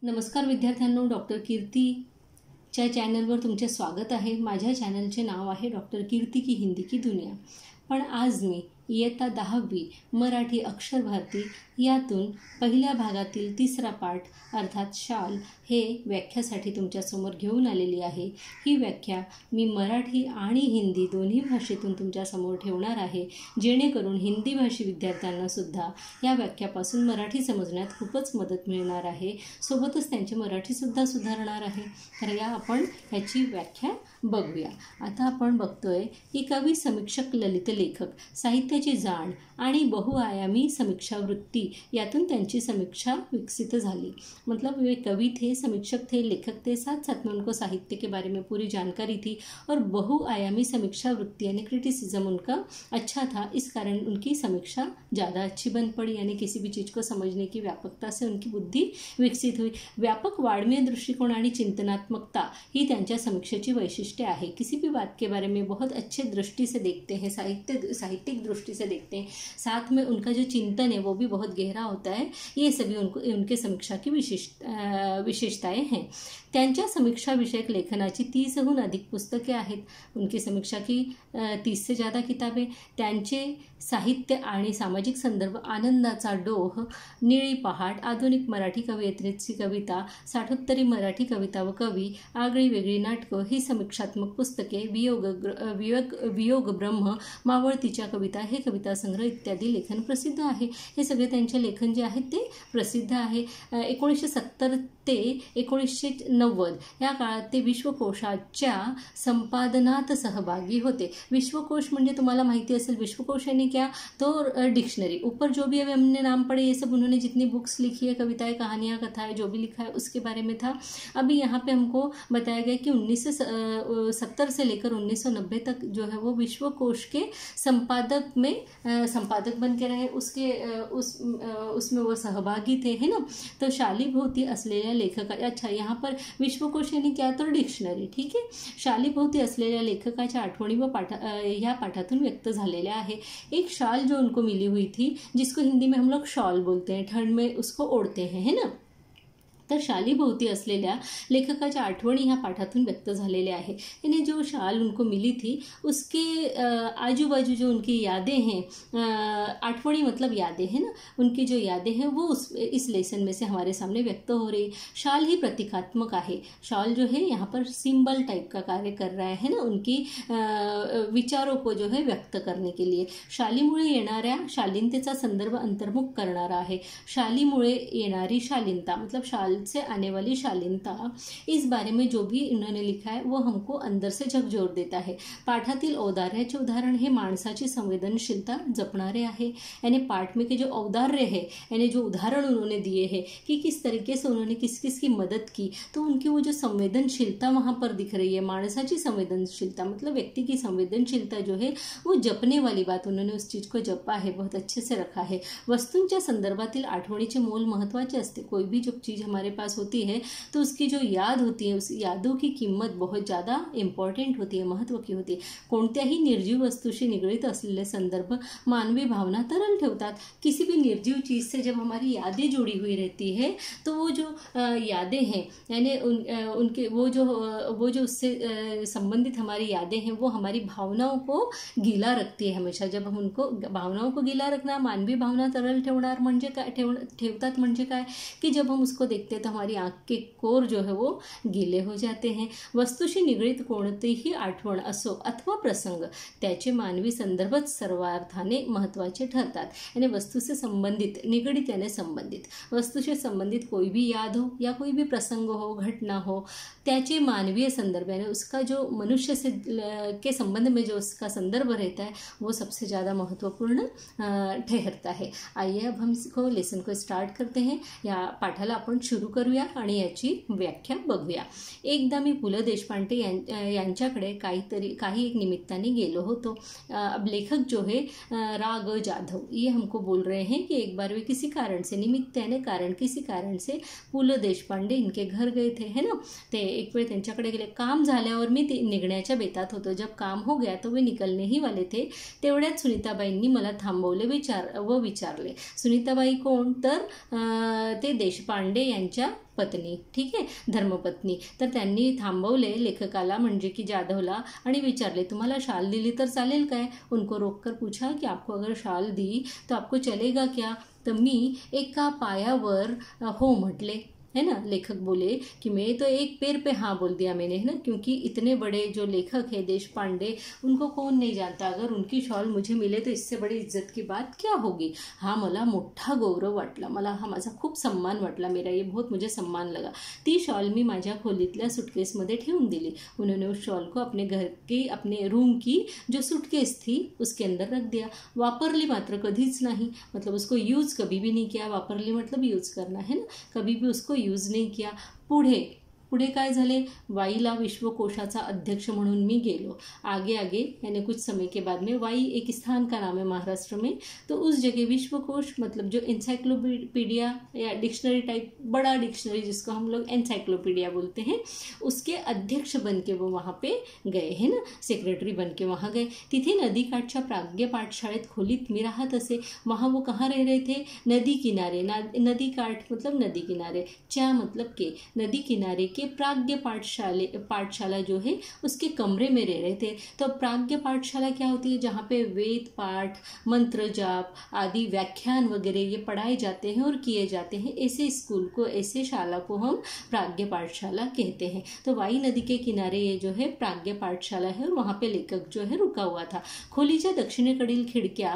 नमस्कार विद्यार्थ्यांनो, डॉक्टर कीर्तीच्या चॅनलवर तुमचे स्वागत आहे। माझ्या चॅनलचे नाव आहे डॉक्टर कीर्ती की हिंदी की दुनिया। पण आज मी इयत्ता 10वी मराठी अक्षर भारती यातून पहिल्या भागातील तिसरा पाठ अर्थात शाल हे व्याख्यासाठी तुमच्यासमोर घेऊन आलेली आहे। ही व्याख्या मी मराठी आणि हिंदी दोन्ही भाषेतून तुमच्यासमोर ठेवणार आहे, जेणेकरून हिंदी भाषी विद्यार्थ्यांना सुद्धा या व्याख्यापासून मराठी समजण्यात खूपच मदत मिळणार आहे, सोबतच त्यांची मराठीसुद्धा सुधारणार आहे। तर या आपण ह्याची व्याख्या बघूया। आता आपण बघतोय की कवी, समीक्षक, ललित लेखक, साहित्याची जाण आणि बहुआयामी समीक्षा वृत्ती यातून त्यांची समीक्षा विकसित झाली। मतलब वे कवि थे, समीक्षक थे, लेखक थे, साथ साथ में उनको साहित्य के बारे में पूरी जानकारी थी और बहुआयामी समीक्षा वृत्ति यानी क्रिटिसिज्म उनका अच्छा था। इस कारण उनकी समीक्षा ज़्यादा अच्छी बन पड़ी, यानी किसी भी चीज़ को समझने की व्यापकता से उनकी बुद्धि विकसित हुई। व्यापक वाड्मय दृष्टिकोन आणि चिंतनात्मकता ही त्यांच्या समीक्षेची वैशिष्ट्य आहे। किसी भी बात के बारे में बहुत अच्छे दृष्टि से देखते हैं, साहित्यिक दृष्टि से देखते हैं, साथ में उनका जो चिंतन है वो भी बहुत गहरा होता है। ये सभी उनके समीक्षा की विशेषताएं हैं। त्यांच्या समीक्षा विषयक लेखनाची 30हून अधिक पुस्तके आहेत। उनकी समीक्षा की 30 से ज़्यादा किताबें। त्यांचे साहित्य आणि सामाजिक संदर्भ आनंदाचा डोह, निळी पहाट, आधुनिक मराठी कवयित्रीची कविता, साठोत्तरी मराठी कविता व कवी, आगळी वेगळी नाटकं ही समीक्षात्मक पुस्तके, वियोग ब्रह्म, मावळतीच्या कविता हे कविता संग्रह इत्यादी लेखन प्रसिद्ध आहे। हे सगळे त्यांचे लेखन जे आहे ते प्रसिद्ध आहे। 1970 ते 1990 या काळात ते विश्वकोशाच्या संपादनात सहभागी होते। विश्वकोश म्हणजे तुम्हाला माहिती असेल, विश्वकोश यानी क्या, तो डिक्शनरी। ऊपर जो भी हमने नाम पढ़े ये सब उन्होंने जितनी बुक्स लिखी है, कविताएं, कहानियाँ, कथाएं, जो भी लिखा है उसके बारे में था। अभी यहाँ पे हमको बताया गया कि 1970 से लेकर 1990 तक जो है वो विश्वकोश के संपादक बन के रहे, उसमें वो सहभागी थे, है ना। तो शालीभोवती असलेल्या लेखका, अच्छा यहाँ पर विश्वकोश यानी क्या, तो डिक्शनरी, ठीक है। शालीभोवती असलेल्या लेखकाच्या आठवणी व ह्या पाठातून व्यक्त झालेल्या आहे। एक शाल जो उनको मिली हुई थी, जिसको हिंदी में हम लोग शॉल बोलते हैं, ठंड में उसको ओढ़ते हैं, है ना। तर शालीभोवती असलेल्या लेखकाच्या आठवणी ह्या पाठातून व्यक्त झालेल्या आहे। यानी जो शाल उनको मिली थी उसके आजू बाजू जो उनकी यादें हैं, आठवणी मतलब यादें हैं ना, उनकी जो यादें हैं वो इस लेसन में से हमारे सामने व्यक्त हो रही। शाल ही प्रतीकात्मक आहे। शाल जो है यहाँ पर सिंबल टाइप का कार्य कर रहा है ना, उनकी विचारों को जो है व्यक्त करने के लिए। शालीमुळे येणाऱ्या शालीनतेचा संदर्भ अंतर्मुख करणारा आहे। शालीमुळे येणारी शालीनता मतलब शाल से आने वाली शालीनता, इस बारे में जो भी इन्होंने लिखा है वो हमको अंदर से झकझोर देता है। पाठातील औदार्याचे उदाहरण हे माणसाची संवेदनशीलता जपणारे आहे। यानी पाठ में के जो औदार्य है, यानी जो उदाहरण उन्होंने दिए हैं कि किस तरीके से उन्होंने किस किस की मदद की, तो उनकी वो जो संवेदनशीलता वहाँ पर दिख रही है। माणसाची संवेदनशीलता मतलब व्यक्ति की संवेदनशीलता जो है वो जपने वाली बात, उन्होंने उस चीज़ को जपा है, बहुत अच्छे से रखा है। वस्तूंच्या संदर्भातील आठवणीचे मोल महत्त्वाचे असते। कोई भी जो चीज़ हमारे पास होती है तो उसकी जो याद होती है, उस यादों की किंमत बहुत ज़्यादा इम्पॉर्टेंट होती है, महत्त्व की होती है। कोणत्याही निर्जीव वस्तूशी निगडित असलेले संदर्भ मानवी भावना तरल ठेवतात। किसी भी निर्जीव चीज़ से जब हमारी यादें जुड़ी हुई रहती है तो वो जो यादें हैं, यानी उनके वो जो उससे संबंधित हमारी यादें हैं वो हमारी भावनाओं को गीला रखती है हमेशा। जब हम उनको भावनाओं को गीला रखना, मानवी भावना तरल ठेवणार म्हणजे काय, ठेवतात म्हणजे काय कि जब हम उसको देखते हैं तो हमारी आँख के कोर जो है वो गीले हो जाते हैं। वस्तूशी निगडित कोणतेही आठवण असो अथवा प्रसंग, त्याचे मानवी संदर्भच सर्वार्थाने महत्त्वाचे ठरतात। यानी वस्तु से संबंधित, निगडित यानी संबंधित, वस्तु से संबंधित कोई भी याद हो या कोई भी प्रसंग हो, घटना हो, त्याचे मानवीय संदर्भ यानी उसका जो मनुष्य से के संबंध में जो उसका संदर्भ रहता है वो सबसे ज़्यादा महत्वपूर्ण ठहरता है। आइए अब हम इसको लेसन को स्टार्ट करते हैं। या पाठाला आपण सुरू करूया आणि याची व्याख्या बघूया। एकदा मी पु ल देशपांडे यांच्याकडे काही एक निमित्ताने गेलो होतो। अब लेखक जो है राग जाधव ये हमको बोल रहे हैं कि एक बार वे किसी कारण से, निमित्त यानी कारण, किसी कारण से पु ल देशपांडे इनके घर गए थे, है ना। ते एक वेळ त्यांच्याकडे गेले। काम झाल्यावर मी निघण्याच्या बेतात होतो। जब काम हो गया तो वे निकलने ही वाले थे। तेवढ्यात सुनीताबाईंनी मला थांबवले, विचारले। सुनीताबाई कोण, तर ते देशपांडे यांचे त्यांच्या पत्नी, ठीक आहे, धर्मपत्नी. तर त्यांनी थांबवले लेखकाला म्हणजे की जाधवला आणि विचारले, तुम्हाला शाल दिली तर चालेल काय? उनको रोककर पूछा कि आपको अगर शाल दी तो आपको चलेगा क्या? तर मी एका पायावर हो म्हटले, है ना. लेखक बोले कि मैं तो एक पैर पे हाँ बोल दिया मैंने, है ना, क्योंकि इतने बड़े जो लेखक है देशपांडे, उनको कौन नहीं जानता. अगर उनकी शॉल मुझे मिले तो इससे बड़ी इज्जत की बात क्या होगी. हा मला मोठा गौरव वाटला, मला हा माझा खूप सम्मान वाटला, मेरा ये बहुत मुझे सम्मान लगा. ती शॉल मी माझ्या खोलीतल्या सुटकेसमध्ये ठेवून दिली. उन्होंने उस शॉल को अपने घर की, अपने रूम की जो सुटकेस थी उसके अंदर रख दिया. वापरली मात्र कधीच नाही, मतलब उसको यूज कभी भी नहीं किया. वापरली मतलब यूज करना, है ना, कभी भी उसको यूज नहीं किया. पुढे काय झाले, वाईला विश्वकोशाचा अध्यक्ष म्हणून मी गेलो. आगे आगे यानी कुछ समय के बाद में, वाई एक स्थान का नाम है महाराष्ट्र में, तो उस जगह विश्वकोश मतलब जो एनसाइक्लोपीडिया या डिक्शनरी टाइप, बड़ा डिक्शनरी जिसको हम लोग एनसाइक्लोपीडिया बोलते हैं, उसके अध्यक्ष बन के वो वहाँ पे गए, है ना, सेक्रेटरी बन के वहाँ गए. तिथे नदीकाठच्या प्राज्ञ पाठशाळेत खोलीत मी राहत असे. वहाँ वो कहाँ रह रहे थे, नदी किनारे. नदी काठ मतलब नदी किनारे, चा मतलब के, नदी किनारे के प्राज्ञ पाठशाला जो है उसके कमरे में रह रहे थे. तो प्राज्ञ पाठशाला क्या होती है, जहाँ पे वेद पाठ, मंत्र जाप आदि व्याख्यान वगैरह ये पढ़ाए जाते हैं और किए जाते हैं. ऐसे स्कूल को, ऐसे शाला को हम प्राज्ञ पाठशाला कहते हैं. तो वाई नदी के किनारे ये जो है प्राज्ञ पाठशाला है और वहाँ पे लेखक जो है रुका हुआ था. खोलीच्या दक्षिणेकडील खिडक्या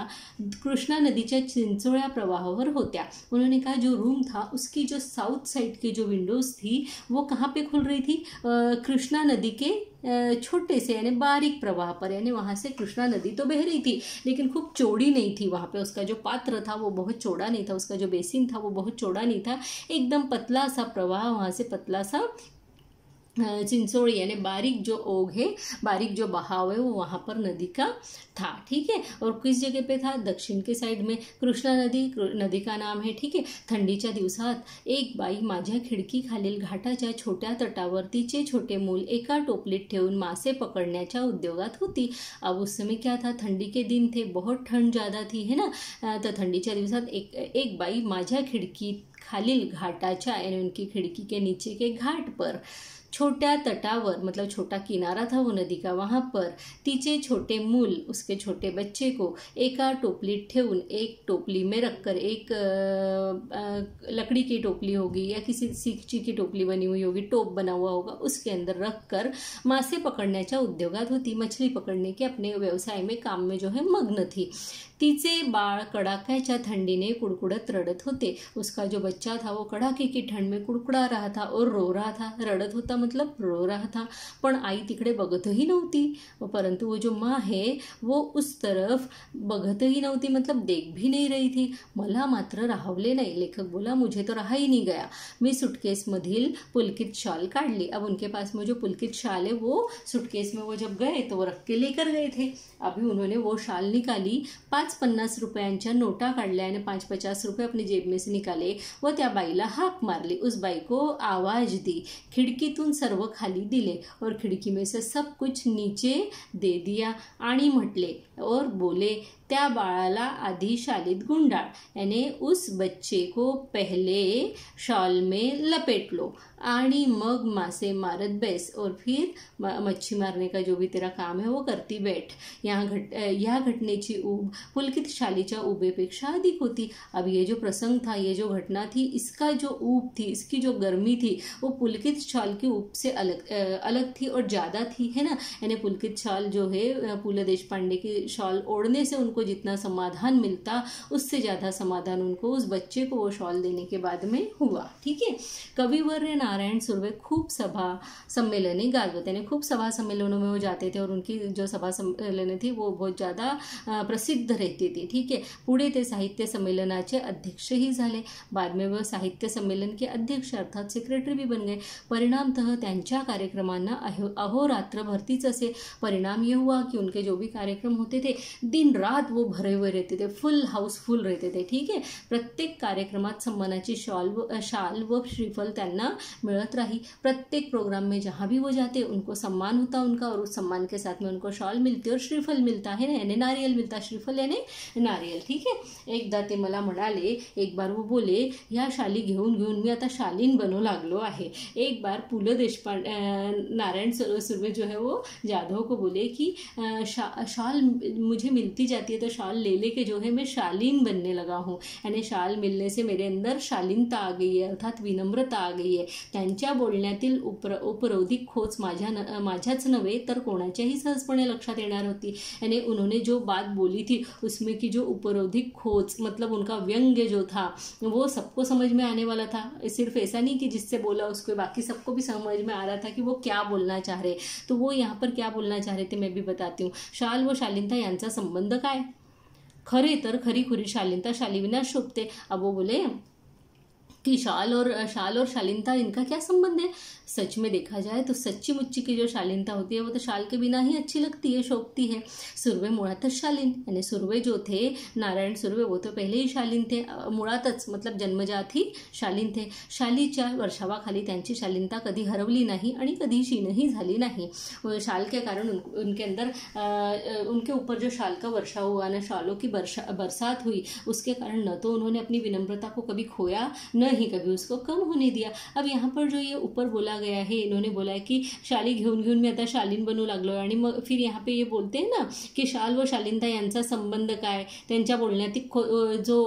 कृष्णा नदीच्या चिंचोळ्या प्रवाहावर होत्या. उन्होंने कहा जो रूम था उसकी जो साउथ साइड की जो विंडोज थी वो कहाँ पे खुल रही थी, कृष्णा नदी के छोटे से यानी बारीक प्रवाह पर, यानी वहाँ से कृष्णा नदी तो बह रही थी लेकिन खूब चौड़ी नहीं थी. वहाँ पे उसका जो पात्र था वो बहुत चौड़ा नहीं था, उसका जो बेसिन था वो बहुत चौड़ा नहीं था, एकदम पतला सा प्रवाह, वहाँ से पतला सा चिंचोड़ी यानी बारीक जो ओघ है, बारीक जो बहाव है वो वहाँ पर नदी का था. ठीक है, और किस जगह पे था, दक्षिण के साइड में कृष्णा नदी का नाम है. ठीक है, थंडीच्या दिवसात एक बाई माझ्या खिडकी खालील घाटाच्या छोट्या तटावर तिचे छोटे मूल एका टोपलीत ठेवून मासे पकड़ण्याच्या उद्योगात होती. अब उस समय क्या था, ठंडी के दिन थे, बहुत ठंड ज़्यादा थी, है ना. तो थंडीच्या दिवसात एक बाई माझ्या खिडकी खालील घाटाच्या यानी उनकी खिड़की के नीचे के घाट पर छोटा तटावर, मतलब छोटा किनारा था वो नदी का, वहाँ पर तिचे छोटे मूल, उसके छोटे बच्चे को एका टोपली ठेवून, एक टोपली में रखकर, एक लकड़ी की टोपली होगी या किसी सीखची की टोपली बनी हुई होगी, टोप बना हुआ होगा, उसके अंदर रखकर मासे पकड़ण्याच्या उद्योगात होती. मछली पकड़ने के अपने व्यवसाय में, काम में जो है मग्न थी. तिचे बाळ कड़ाक्याच्या थंडीने कुड़कुड़त रडत होते. उसका जो बच्चा था वो कड़ाके की ठंड में कुड़कुड़ा रहा था और रो रहा था. रडत होता मतलब रो रहा था. पण आई तिकडे बघतही नव्हती, परंतु वो जो माँ है वो उस तरफ बघतही नव्हती, मतलब देख भी नहीं रही थी. मला मात्र राहवले नाही. लेखक बोला मुझे तो रहा ही नहीं गया. मी सुटकेस मधील पुलकित शॉल काढली. अब उनके पास में जो पुलकित शाल है वो सुटकेस में वो जब गए तो वो रख के लेकर गए थे. अभी उन्होंने वो शाल निकाली, 5-50 रुपयांच्या नोटा काढल्या आणि 5-50 रुपये अपनी जेब में से निकाले व त्या बाईला हाक मारली. उस बाई को आवाज दी. खिडकीतून सर्व खाली दिले और खिड़की में से सब कुछ नीचे दे दिया आणि म्हटले और बोले, त्या बाळाला आधी शालीत गुंडाळ, यानी उस बच्चे को पहले शॉल में लपेट लो आणि मग मासे मारत बैस और फिर मच्छी मारने का जो भी तेरा काम है वो करती बैठ. या घटनेची ऊब पुलकित शालीच्या ऊबेपेक्षा अधिक होती. अब ये जो प्रसंग था, ये जो घटना थी, इसका जो ऊब थी, इसकी जो गर्मी थी, वो पुलकित शाल की ऊब से अलग थी और ज़्यादा थी, है ना. यानी पुलकित शाल जो है, पुल देशपांडे की शॉल ओढ़ने से उनको जितना समाधान मिलता, उससे ज़्यादा समाधान उनको उस बच्चे को वो शॉल देने के बाद में हुआ. ठीक है, कविवर्य नारायण सुर्वे खूब सभा सम्मेलने गाजवत, यानी खूब सभा सम्मेलनों में वो जाते थे और उनकी जो सभा सम्मेलने थी वो बहुत ज़्यादा प्रसिद्ध रहती थी. ठीक है, पुढे ते साहित्य संमेलनाचे अध्यक्षही झाले. बाद में वो साहित्य सम्मेलन के अध्यक्ष अर्थात सेक्रेटरी भी बन गए. परिणामतः त्यांच्या कार्यक्रमांना अहोरात्र भरतीच असे. परिणाम ये हुआ कि उनके जो भी कार्यक्रम होते थे दिन रात मुळात वो भरे हुए रहते थे, फुल हाऊसफुल रहते थे, ठीक है। प्रत्येक कार्यक्रमात सन्मानाची शाल व श्रीफल त्यांना मिळत राही। प्रत्येक प्रोग्राम में जहाँ भी वो जाते उनको सम्मान होता उनका, और उस सम्मान के साथ में उनको शॉल मिलती और श्रीफल मिलता है, यानी नारियल मिलता, श्रीफल यानी नारियल, ठीक है। एकदा ते मला म्हणाले, एक बार वो बोले, ह्या शाली घेऊन घेऊन मी आता शालीन बनू लागलो आहे। एक बार पु ल देशपांडे नारायण सुर्वे जो है वो जाधव को बोले कि शाल मुझे मिलती जाती है तो शाल ले लेके जो है मैं शालीन बनने लगा हूँ, यानी शाल मिलने से मेरे अंदर शालीनता आ गई है, अर्थात विनम्रता आ गई है। त्यांच्या बोलण्यातील उपरोधिक खोच माझ्याच नव्हे तर कोणाच्याही सहजपणे लक्षात येणार होती, यानी उन्होंने जो बात बोली थी उसमें की जो उपरोधिक खोच मतलब उनका व्यंग्य जो था वो सबको समझ में आने वाला था। सिर्फ ऐसा नहीं कि जिससे बोला उसको बाकी सबको भी समझ में आ रहा था कि वो क्या बोलना चाह रहे। तो वो यहाँ पर क्या बोलना चाह रहे थे मैं भी बताती हूँ। शाल व शालीनता यांचा संबंध काय? खरे तर खरीखुरी शालीनता शालीविना शोभते। अब वो बोले कि शाल और शालीनता इनका क्या संबंध है? सच में देखा जाए तो सच्ची मुच्ची की जो शालीनता होती है वो तो शाल के बिना ही अच्छी लगती है, शोभती है। सुर्वे मुळातच शालीन, यानी सुर्वे जो थे नारायण सुर्वे वो तो पहले ही शालीन थे, मुळातच मतलब जन्मजात ही शालीन थे। शालीच्या वर्षावाखाली त्यांची शालीनता कधी हरवली नाही आणि कधी क्षीणही झाली नाही। शाल के कारण उनके अंदर उनके ऊपर जो शाल का वर्षा हुआ ना, शालों की बरसात हुई, उसके कारण न तो उन्होंने अपनी विनम्रता को कभी खोया न ही कभी उसको कम होने दिया। अब यहाँ पर जो ये ऊपर बोला गया है, इन्होंने बोला है कि शाली घेऊन घेऊन मी आता शालीन बनू लागलो, आणि मग फिर यहाँ पे ये बोलते हैं ना कि शाल व शालीनता यांचा संबंध काय, त्यांच्या बोलण्यातील जो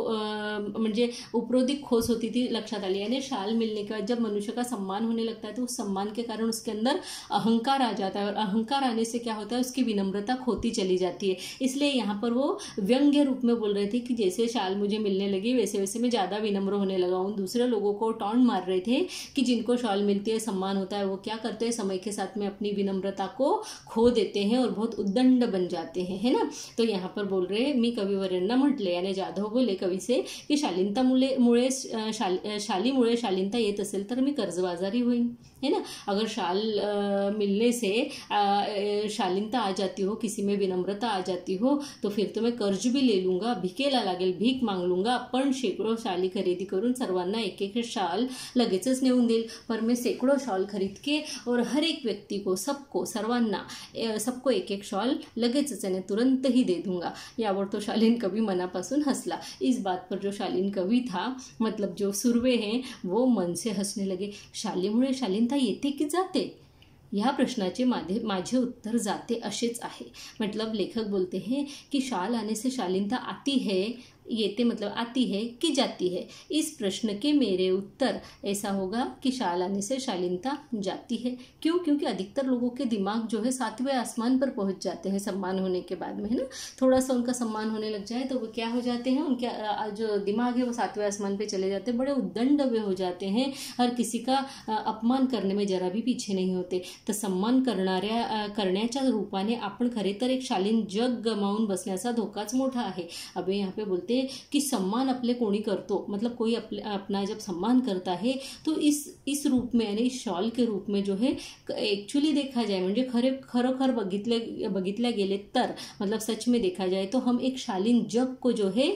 म्हणजे उपरोधिक खोज होती थी लक्षात आली, यानी शाल मिलने के बाद जब मनुष्य का सम्मान होने लगता है तो उस सम्मान के कारण उसके अंदर अहंकार आ जाता है, और अहंकार आने से क्या होता है उसकी विनम्रता खोती चली जाती है। इसलिए यहाँ पर वो व्यंग्य रूप में बोल रहे थे कि जैसे शाल मुझे मिलने लगी वैसे वैसे मैं ज़्यादा विनम्र होने लगा हूँ। दूसरे लोगों को टॉन्ट मार रहे थे कि जिनको शॉल मिलती है, सम्मान होता है, वो क्या करते हैं समय के साथ में अपनी विनम्रता को खो देते हैं और बहुत उद्दंड बन जाते हैं, है ना। तो यहाँ पर बोल रहे मी कविवरांना म्हटले, यानी जाधव बोले कवि से कि शालीनतामुळे शालीमुळे शालीनता येत असेल तर मी कर्जबाजारी होईन, है ना। अगर शाल मिलने से शालीनता आ जाती हो, किसी में विनम्रता आ जाती हो, तो फिर तो मैं कर्ज भी ले लूँगा, भिकेला लागेल, भीक मांग लूँगा, पण शेकडो शाली खरेदी करून सर्वांना एक एक शाल लगेचच नेऊन देईल। पर मैं सैकड़ों शॉल खरीद के और हर एक व्यक्ति को, सबको, सर्वांना, सबको एक एक शॉल लगेचच यानी तुरंत ही दे दूंगा। यावर तो शालीन कवि मनापासून हंसला। इस बात पर जो शालीन कवि था मतलब जो सुर्वे हैं वो मन से हंसने लगे। शालीमुळे शालीनता येते की जाते? या प्रश्नाचे माझे उत्तर जाते असेच आहे। मतलब लेखक बोलते हैं कि शाल आने से शालीनता आती है, येते मतलब आती है कि जाती है। इस प्रश्न के मेरे उत्तर ऐसा होगा कि शाल आने से शालीनता जाती है। क्यों? क्योंकि अधिकतर लोगों के दिमाग जो है 7वें आसमान पर पहुंच जाते हैं सम्मान होने के बाद में, है ना। थोड़ा सा उनका सम्मान होने लग जाए तो वो क्या हो जाते हैं, उनके जो दिमाग है वो 7वें आसमान पे चले जाते हैं, बड़े उद्दंड वे हो जाते हैं, हर किसी का अपमान करने में जरा भी पीछे नहीं होते। तर सम्मान करण्याच्या रूपाने आपण खरे तर एक शालीन जग गमावून बसण्याचा धोकाच मोठा आहे। अब यहाँ पे बोलते कि सम्मान अपने कोणी करतो, मतलब कोई अपना जब सम्मान करता है तो इस रूप में यानी शॉल के रूप में जो है एक्चुअली देखा जाए म्हणजे खरोखर बघितल्या गेले तर मतलब सच में देखा जाए तो हम एक शालीन जग को जो है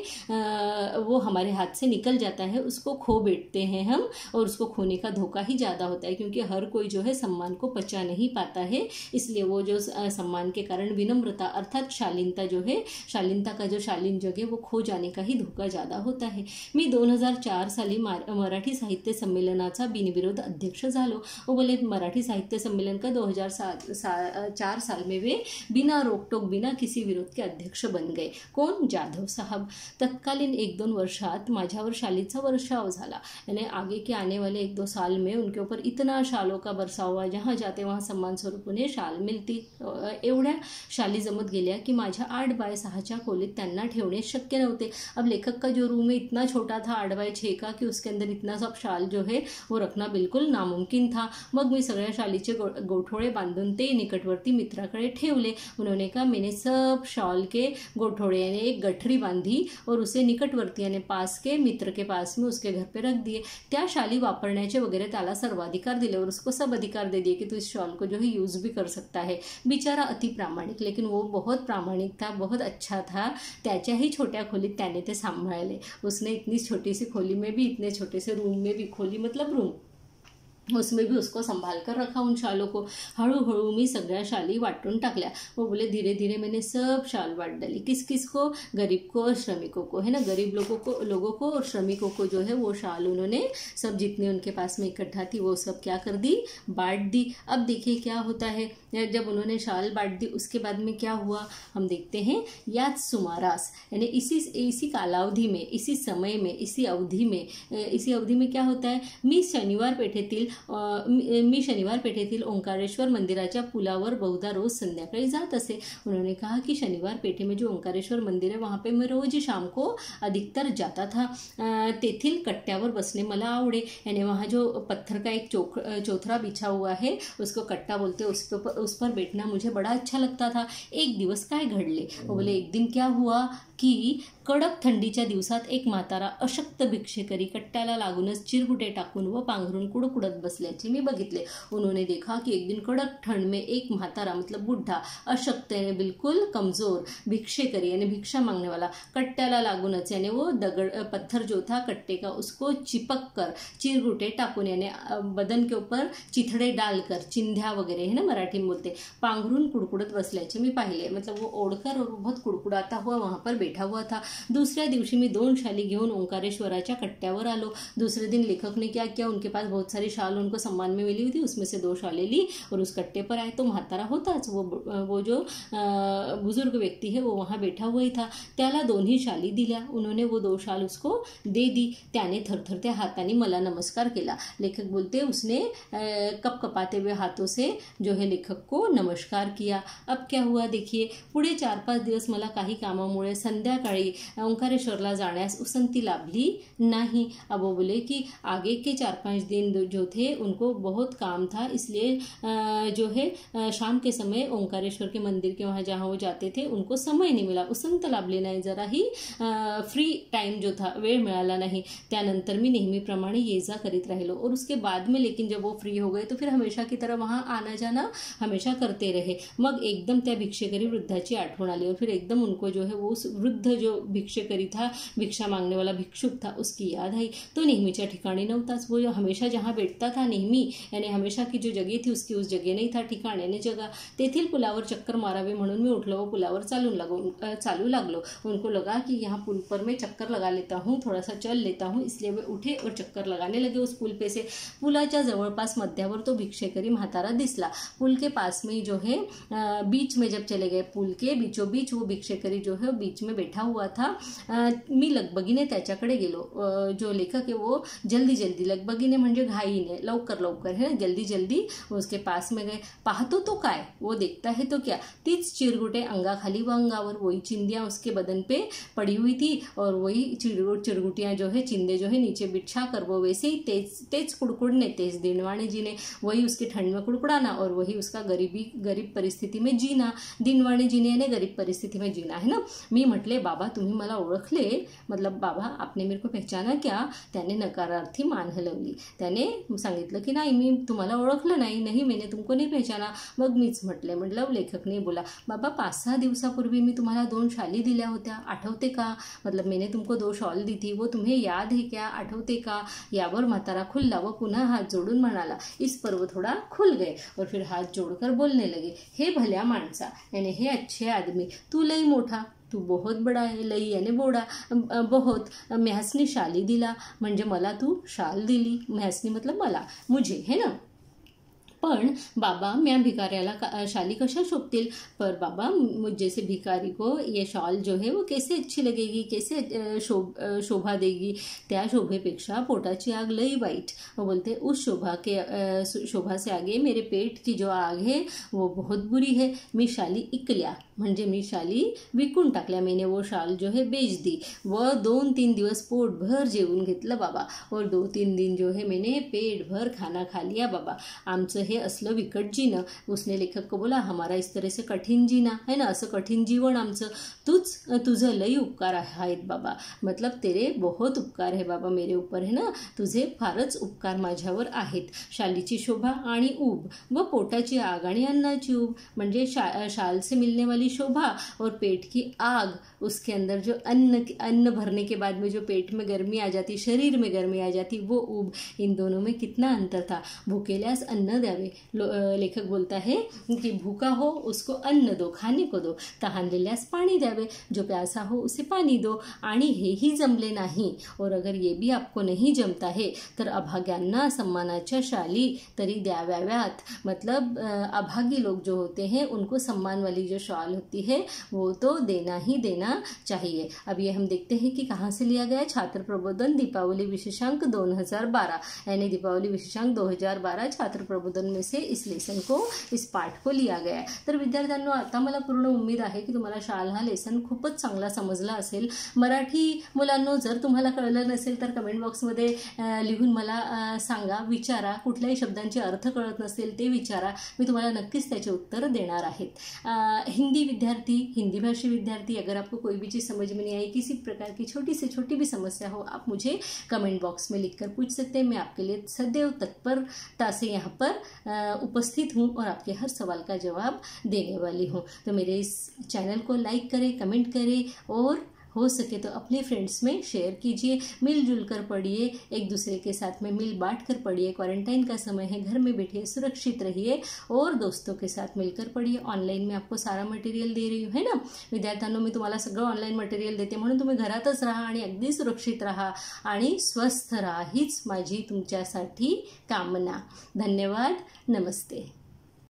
वो हमारे हाथ से निकल जाता है, उसको खो बैठते हैं हम, और उसको खोने का धोखा ही ज़्यादा होता है क्योंकि हर कोई जो है सम्मान को पचा नहीं पाता है। इसलिए वो जो सम्मान के कारण विनम्रता अर्थात शालीनता जो है, शालीनता का जो शालीन जग है वो खो जाने का ही धोका ज़्यादा होता है। मी 2004 साली मराठी साहित्य संमेलनाचा बिनविरोध अध्यक्ष झालो। वो बोले मराठी साहित्य सम्मेलन का 2004 साल में वे बिना रोक टोक बिना किसी विरोध के अध्यक्ष बन गए। कौन? जाधव साहब। तत्कालीन 1-2 वर्षात माझ्यावर शालीचा वर्षाव झाला, यानी आगे के आने वाले 1-2 साल में उनके ऊपर इतना शालों का बरसाव हुआ, जहाँ जाते वहाँ सम्मान स्वरूप उन्हें शाल मिलती। एवढ्या शाली जमत गेल्या की माझ्या 8x6च्या खोलीत त्यांना ठेवणे शक्य नव्हते। अब लेखक का जो रूम है इतना छोटा था 8x6 का कि उसके अंदर इतना सब शाल जो है वो रखना बिलकुल नामुमकिन था. मग मी सगळ्या शालीचे गोठोळे बांधून ते निकटवर्ती मित्राकडे ठेवले. उन्होंने कहा मैंने सब शॉल के गोठोड़े यानी एक गठरी बांधी और उसे निकटवर्ती यानी पास के मित्र के पास में उसके घर पे रख दिए. त्या शाली वापरण्याचे वगैरे त्याला सर्वाधिकार दिले और उसको सब अधिकार दे दिए कि तू इस शॉल को जो है यूज भी कर सकता है. बिचारा अति प्रामाणिक, लेकिन वो बहुत प्रामाणिक था, बहुत अच्छा था. त्याच्याही छोट्या खोलीत त्याने ते सांभाळले. उसने इतनी छोटी सी खोली में भी, इतने छोटे से रूम में भी, खोली मतलब रूम, उसमें भी उसको संभाल कर रखा उन शालों को. हळूहळू मी सगळ्या शाली वाटून टाकल्या. वो बोले धीरे धीरे मैंने सब शाल बांट डाली. किस किस को? गरीब को और श्रमिकों को, है ना. गरीब लोगों को और श्रमिकों को जो है वो शाल उन्होंने सब जितने उनके पास में इकट्ठा थी वो सब क्या कर दी, बांट दी. अब देखिए क्या होता है जब उन्होंने शाल बांट दी उसके बाद में क्या हुआ हम देखते हैं. याच सुमारास यानी इसी कालावधि में, इसी समय में, इसी अवधि में क्या होता है. मी शनिवार पेठेतील ओंकारेश्वर मंदिराच्या पुलावर बहुधा रोज संध्याकाळी जात असे. उन्होंने कहा कि शनिवार पेठे में जो ओंकारेश्वर मंदिर है वहाँ पे मैं रोज शाम को अधिकतर जाता था. तेथील कट्ट्यावर बसने मला आवडे. यानी वहाँ जो पत्थर का एक चौथरा बिछा हुआ है उसको कट्टा बोलते, उस पर बैठना मुझे बड़ा अच्छा लगता था. एक दिवस काय घडले. वो बोले एक दिन क्या हुआ की कडक थंडीच्या दिवसात एक म्हातारा अशक्त भिक्षेकरी कट्ट्याला लागूनच चिरगुटे टाकून व पांघरून कुडकुडत बसल्याचे मी बघितले. उन्होंने देखा कि एक दिन कड़क ठंड में एक म्हातारा मतलब बुढ़ा अशक्त यानी बिल्कुल कमजोर भिक्षेकरी यानी भिक्षा मांगने वाला कट्ट्याला लागूनच यानी वो पत्थर जो था कट्टे का उसको चिपक कर चिरगुटे टाकून यानी बदन के ऊपर चिथड़े डालकर, चिंध्या वगैरह है ना मराठी में बोलते, पांघरून कुडकुडत बसल्याचे मी पाहिले. मतलब वो ओढ़कर और बहुत कुडकुडाता हुआ वहां पर बैठा हुआ था. दूसऱ्या दिवशी मी 2 शाली घेऊन ओंकारेश्वराच्या कट्ट्यावर आलो. दूसरे दिन लेखक ने क्या किया, उनके पास बहुत सारी शाल उनको सम्मान में मिली हुई थी, उसमें से 2 शालें ली और उस कट्टे पर आए तो म्हातारा होताच, वो जो बुजुर्ग व्यक्ति है वो वहाँ बैठा हुआ ही था. त्याला 2 शाली दिल्या. उन्होंने वो 2 शाल उसको दे दी. त्याने थरथरत्या हाताने मला नमस्कार केला. लेखक बोलते उसने कपकपाते हुए हाथों से जो है लेखक को नमस्कार किया. अब क्या हुआ देखिए, पुढे 4-5 दिवस मला काही कामामुळे संध्याकाळी ओंकारेश्वरला जाण्यास उसंती लाभली नहीं. अब वो बोले कि आगे के 4-5 दिन जो थे उनको बहुत काम था, इसलिए जो है शाम के समय ओंकारेश्वर के मंदिर के वहाँ जहाँ वो जाते थे उनको समय नहीं मिला. उसंत लाभले नाही, जरा ही फ्री टाइम जो था वेळ मिळाला नाही. त्यानंतर मी नेहमीप्रमाणे ये जा करीत राहिलो. और उसके बाद में लेकिन जब वो फ्री हो गए तो फिर हमेशा की तरह वहाँ आना जाना हमेशा करते रहे. मग एकदम त्या भिक्षेकरी वृद्धाची आठवण आली और फिर एकदम उनको जो है वो वृद्ध जो भिक्षेकरी था, भिक्षा मांगने वाला भिक्षुक था, उसकी याद आई. तो नेहमीच्या ठिकाणी नव्हताच. वो जो हमेशा जहाँ बैठता था नेहमी यानी हमेशा की जो जगह थी उसकी उस जगह नहीं था, ठिकाण यानी जगह. तेथील पुलावर चक्कर मारावे म्हणून मी उठलो व पुलावर चालू लागलो. उनको लगा कि यहाँ पुल पर मैं चक्कर लगा लेता हूँ, थोड़ा सा चल लेता हूँ, इसलिए वे उठे और चक्कर लगाने लगे उस पुल पे से. पुलाच्या जवळपास मध्यावर तो भिक्षेकरी म्हातारा दिसला. पुल के पास में जो है बीच में जब चले गए, पुल के बीचों बीच वो भिक्षेकरी जो है बीच में बैठा हुआ था. मी लगबगीने त्याच्याकडे गेलो. जो लेखक है वो जल्दी जल्दी, लगबगीने म्हणजे घाईने, लवकर है, जल्दी जल्दी उसके पास में गए. पाहतो तो काय, वो देखता है तो क्या, तीच चिरगुटे अंगाखाली व अंगावर, वही चिंदियां उसके बदन पे पड़ी हुई थी और वही चिरगुटियां जो है, चिंदे जो है नीचे बिछा कर वो वैसे ही तेज कुड़कुड़ने, तेज दिनवाणे जीने, वही उसके ठंड में कुड़कुड़ाना और वही उसका गरीब परिस्थिती में जीना. दिनवाणे जीने यानी गरीब परिस्थिती में जीना, है ना. मी म्हटले बाबा तुम्ही मला ओळखले, मतलब बाबा आपने मेरे को पहचाना क्या. त्याने नकारार्थी मान हलवली. त्याने सांगितलं की नाही मी तुम्हाला ओळखलं नाही, मैंने तुमको नहीं पहचाना. मग मीच म्हटलं लेखकने बोला बाबा 5-6 दिवसापूर्वी मी तुम्हाला 2 शाली दिल्या होत्या, आठवते का. मतलब मैंने तुमको 2 शॉल दी थी, वो तुम्हें याद है क्या, आठवते का. यावर म्हातारा खुल्ला व पुन्हा हात जोडून म्हणाला. इस पर वो थोड़ा खुल गए और फिर हाथ जोड़कर बोलने लगे. हे भल्या माणसा यानी हे अच्छे आदमी, तू लई मोठा, तू बहुत बड़ा है. लई यानी बोडा, बहुत. म्यासनी शाली दिला म्हणजे मला तू शाल दिली. म्यासनी मतलब मला, मुझे, है ना. पण बाबा म्या भिकाऱ्याला शाली कशा शोभतील. पर बाबा मुझ जैसे भिखारी को ये शॉल जो है वो कैसे अच्छी लगेगी, कैसे शोभा देगी. त्या शोभेपेक्षा पोटाची आग लई वाईट. वो बोलते उस शोभा से आगे मेरे पेट की जो आग है वो बहुत बुरी है. मी शाली इकल्या म्हणजे मी शाली विकून टाकल्या. मैंने वो शाल जो है बेच दी. व 2-3 दिवस पोटभर जेवून घेतलं बाबा. और 2-3 दिन जो है मैंने पेट भर खाना खा लिया बाबा. आमचं हे असलं विकट जीणं. उसने लेखक को बोला हमारा इस तरह से कठीण जीना है ना, असं कठीण जीवन आमचं. तुझं लई उपकार आहेत बाबा. मतलब तेरे बहुत उपकार है बाबा मेरे ऊपर है ना. तुझे फारच उपकार माझ्यावर आहेत. शालीची शोभा आणि ऊब व पोटाची आग आणि अन्नाची ऊब. म्हणजे शाल से मिलने वाली शोभा और पेट की आग. उसके अंदर जो अन्न भरने के बाद में जो पेट में गर्मी आ जाती, शरीर में गर्मी आ जाती, वो ऊब. इन दोनों में कितना अंतर था. भूकेल्यास अन्न द्यावे. लेखक बोलता है कि भूखा हो उसको अन्न दो, खाने को दो. तहानलेल्यास पाणी द्यावे. जो प्यासा हो उसे पानी दो. आणि हेही जमले नाही और अगर ये भी आपको नहीं जमता है तर अभाग्यांना सम्मानाच्या शाली तरी द्याव्यात. मतलब अभागी लोग जो होते हैं उनको सम्मान वाली जो शाल होती है वो तो देना ही देना चाहिए. अब ये हम देखते हैं कि कहाँ से लिया गया. छात्र प्रबोधन दीपावली विशेषांक 2012, यानी दीपावली विशेषांक 2012 छात्र प्रबोधन में से इस लेसन को, इस पाठ को लिया गया. तर विद्यार्थ्यांनो, आता मला पूर्ण उम्मीद आहे की तुम्हाला शाल हा लेसन खूपच चांगला समजला असेल. मराठी मुलांनो, जर तुम्हाला कळलं नसेल तर कमेंट बॉक्समध्ये लिहून मला सांगा, विचारा. कुठल्याही शब्दांचे अर्थ कळत नसेल ते विचारा, मी तुम्हाला नक्कीच त्याचे उत्तर देणार आहेत. हिंदी विद्यार्थी, हिंदी भाषी विद्यार्थी, अगर आपको कोई भी चीज़ समझ में नहीं आई, किसी प्रकार की छोटी से छोटी भी समस्या हो, आप मुझे कमेंट बॉक्स में लिखकर पूछ सकते हैं. मैं आपके लिए सदैव तत्परता से यहाँ पर उपस्थित हूँ और आपके हर सवाल का जवाब देने वाली हूँ. तो मेरे इस चैनल को लाइक करें, कमेंट करें और हो सके तो अपने फ्रेंड्स में शेयर कीजिए. मिलजुल कर पढ़िए, एक दूसरे के साथ में मिल बांट कर पढ़िए. क्वारंटाइन का समय है, घर में बैठिए, सुरक्षित रहिए और दोस्तों के साथ मिलकर पढ़िए. ऑनलाईन मी आपको सारा मटेरियल दे रही हूँ है ना विद्यार्थ्यांनो. मी तुम्हाला सगळं ऑनलाईन मटेरियल देते, म्हणून तुम्ही घरातच राहा आणि अगदी सुरक्षित राहा आणि स्वस्थ राहा, हीच माझी तुमच्यासाठी कामना. धन्यवाद. नमस्ते.